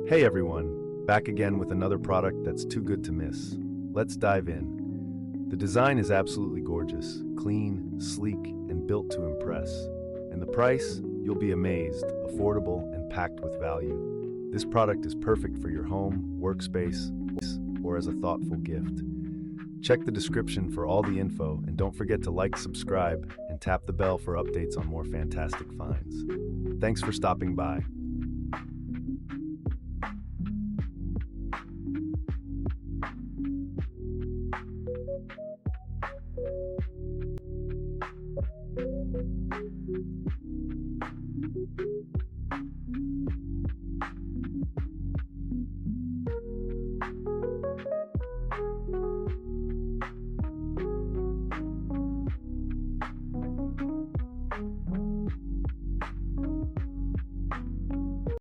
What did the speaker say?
Hey everyone, back again with another product that's too good to miss. Let's dive in. The design is absolutely gorgeous, clean, sleek, and built to impress. And the price? You'll be amazed, affordable, and packed with value. This product is perfect for your home, workspace, or as a thoughtful gift. Check the description for all the info, and don't forget to like, subscribe, and tap the bell for updates on more fantastic finds. Thanks for stopping by.